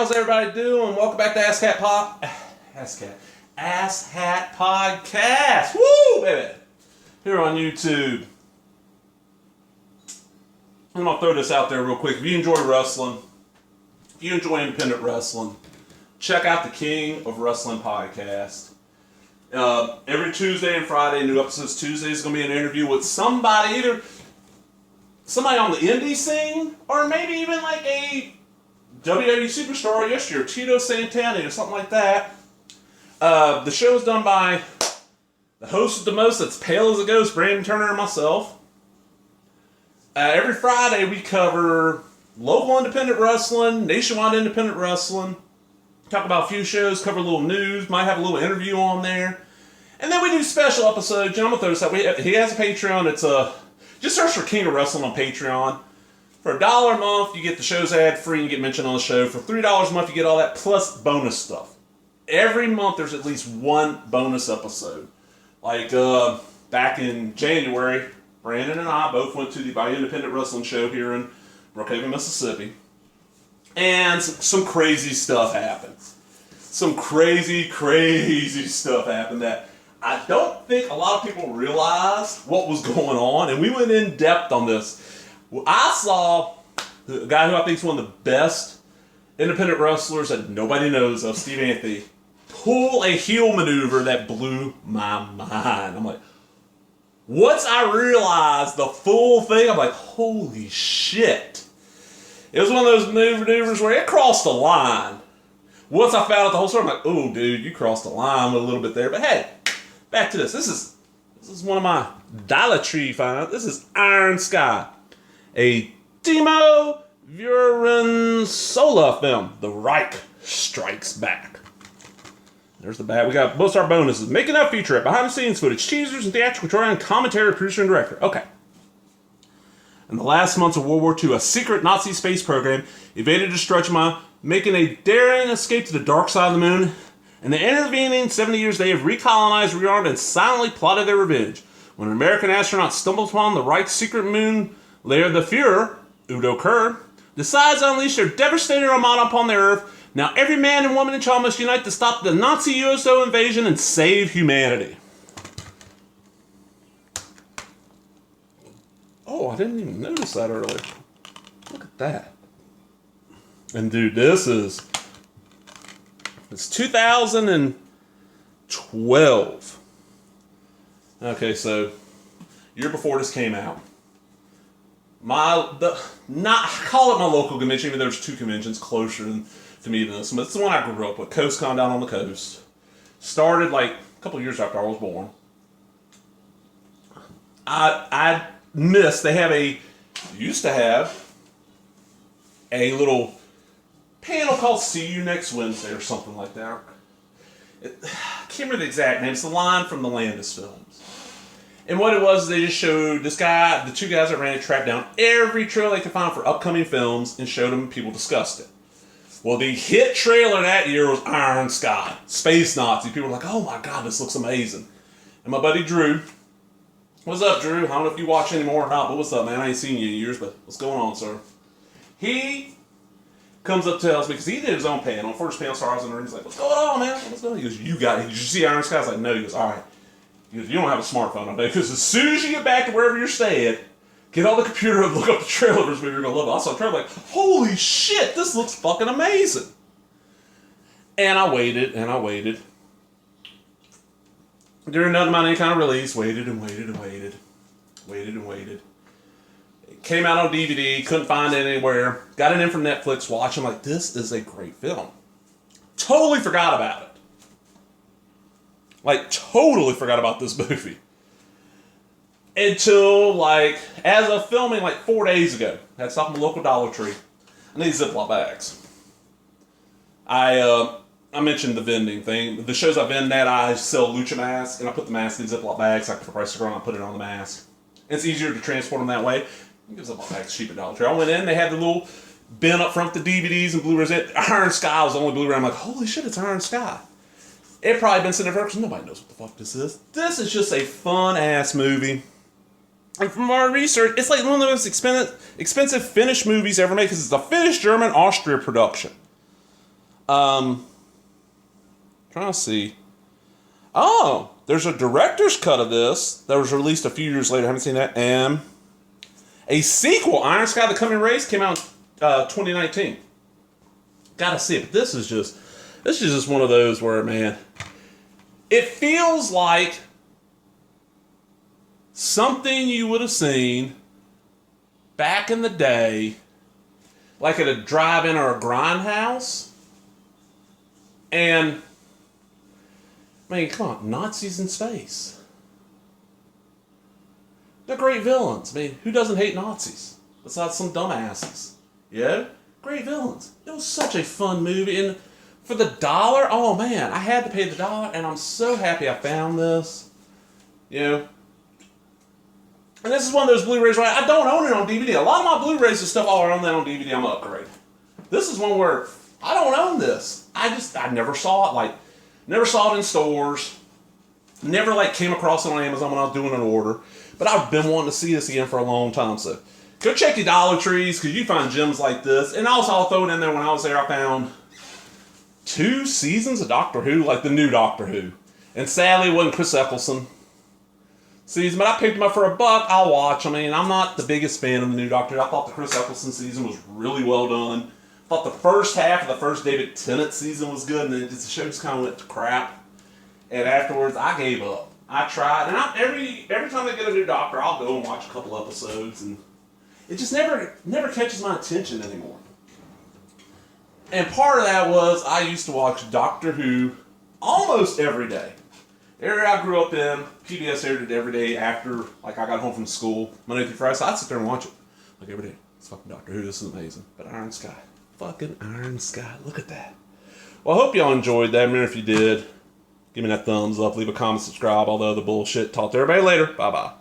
how's everybody doing? Welcome back to Ass Hat Podcast. Woo, baby! Here on YouTube. I'm gonna throw this out there real quick. If you enjoy wrestling, if you enjoy independent wrestling, check out the King of Wrestling podcast. Every Tuesday and Friday, new episodes. Tuesday is gonna be an interview with somebody, either somebody on the indie scene, or maybe even like a WWE superstar yesteryear, Tito Santana or something like that. The show is done by the host of the most, that's pale as a ghost, Brandon Turner and myself. Every Friday we cover local independent wrestling, nationwide independent wrestling, talk about a few shows, cover a little news, might have a little interview on there. And then we do special episodes. I'm going to throw this out. He has a Patreon. It's just search for King of Wrestling on Patreon. For $1 a month, you get the shows ad-free and you get mentioned on the show. For $3 a month, you get all that plus bonus stuff. Every month, there's at least one bonus episode. Like, back in January, Brandon and I both went to the Bayou Independent Wrestling Show here in Brookhaven, Mississippi. And some crazy stuff happened. Some crazy stuff happened that I don't think a lot of people realized what was going on. And we went in depth on this. I saw a guy who I think is one of the best independent wrestlers that nobody knows of, Steve Anthony, pull a heel maneuver that blew my mind. I'm like, once I realized the full thing, I'm like, holy shit. It was one of those maneuvers where it crossed the line. Once I found out the whole story, I'm like, oh, dude, you crossed the line a little bit there. But hey, back to this. This is one of my Dollar Tree finds. This is Iron Sky, a Timo Vurensola film. The Reich Strikes Back. There's the bad. We got most of our bonuses. Making up featurette, behind the scenes footage, teasers, and theatrical trailer, and commentary, producer, and director. Okay. In the last months of World War II, a secret Nazi space program evaded Destructima, making a daring escape to the dark side of the moon. In the intervening 70 years, they have recolonized, rearmed, and silently plotted their revenge. When an American astronaut stumbles upon the Reich's secret moon layer, the Fuhrer, Udo Kerr, decides to unleash their devastating armada upon the Earth. Now every man and woman and child must unite to stop the Nazi USO invasion and save humanity. Oh, I didn't even notice that earlier. Look at that. And dude, it's 2012. Okay, so year before this came out. Call it my local convention, even though there's two conventions closer to me than this one. But it's the one I grew up with, CoastCon down on the coast. Started like a couple years after I was born. I missed, used to have a little panel called See You Next Wednesday or something like that. I can't remember the exact name. It's the line from the Landis films. And what it was, they just showed this guy, the two guys that ran it, tracked down every trailer they could find for upcoming films and showed them, and people discussed it. Well, the hit trailer that year was Iron Sky, Space Nazi. People were like, oh my God, this looks amazing. And my buddy Drew, what's up, Drew? I don't know if you watch anymore or not, but what's up, man? I ain't seen you in years, but what's going on, sir? He comes up, tells me, because he did his own panel. First panel starts in the ring. He's like, what's going on, man? What's going on? He goes, you got it. Did you see Iron Sky? I was like, no. He goes, all right. He goes, you don't have a smartphone, I bet. Because as soon as you get back to wherever you're staying, get on the computer and look up the trailer for this movie. You're going to love it. I saw the trailer like, holy shit, this looks fucking amazing. And I waited. During nothing about any kind of release, waited. It came out on DVD, couldn't find it anywhere. Got it in from Netflix, watching, like, this is a great film. Totally forgot about it. Like, totally forgot about this movie. Until, like, as of filming, like, 4 days ago, I had stopped at my local Dollar Tree. I need Ziploc bags. I mentioned the vending thing. The shows I vend at, I sell lucha masks, and I put the mask in Ziploc bags. I put the price sticker on, I put it on the mask. It's easier to transport them that way. You can get Ziploc bags cheap at Dollar Tree. I went in, they had the little bin up front with the DVDs and Blu-rays. Iron Sky was the only Blu-ray. I'm like, holy shit, it's Iron Sky. It probably been sitting there forever because nobody knows what the fuck this is. This is just a fun-ass movie. And from our research, it's like one of the most expensive Finnish movies ever made because it's a Finnish-German-Austria production. Trying to see. Oh, there's a director's cut of this that was released a few years later. I haven't seen that. And a sequel, Iron Sky: The Coming Race, came out in 2019. Gotta see it. But this is just one of those where, man, it feels like something you would have seen back in the day, like at a drive-in or a grindhouse. And, I mean, come on, Nazis in space. They're great villains. I mean, who doesn't hate Nazis? Besides some dumbasses. Yeah? Great villains. It was such a fun movie. And for the $1, oh man, I had to pay the $1, and I'm so happy I found this. You know? And this is one of those Blu-rays where I don't own it on DVD. A lot of my Blu-rays and stuff, oh, I own that on DVD, I'm going to upgrade. This is one where I don't own this. I never saw it, never saw it in stores. Never, came across it on Amazon when I was doing an order. But I've been wanting to see this again for a long time, so go check your Dollar Trees, because you find gems like this. And also, I'll throw it in there, when I was there, I found 2 seasons of Doctor Who, like the new Doctor Who. And sadly, it wasn't Chris Eccleston season, but I picked them up for $1. I'll watch. I mean, I'm not the biggest fan of the new Doctor Who. I thought the Chris Eccleston season was really well done. I thought the first half of the first David Tennant season was good, and then the show just kind of went to crap. And afterwards, I gave up. I tried, and every time they get a new Doctor, I'll go and watch a couple episodes, and it just never catches my attention anymore. And part of that was I used to watch Doctor Who almost every day. The area I grew up in, PBS aired it every day after, I got home from school, Monday through Friday, so I'd sit there and watch it, every day. It's fucking Doctor Who, this is amazing. But Iron Sky, fucking Iron Sky, look at that. Well, I hope y'all enjoyed that. Remember, if you did, give me that thumbs up, leave a comment, subscribe, all the other bullshit. Talk to everybody later. Bye-bye.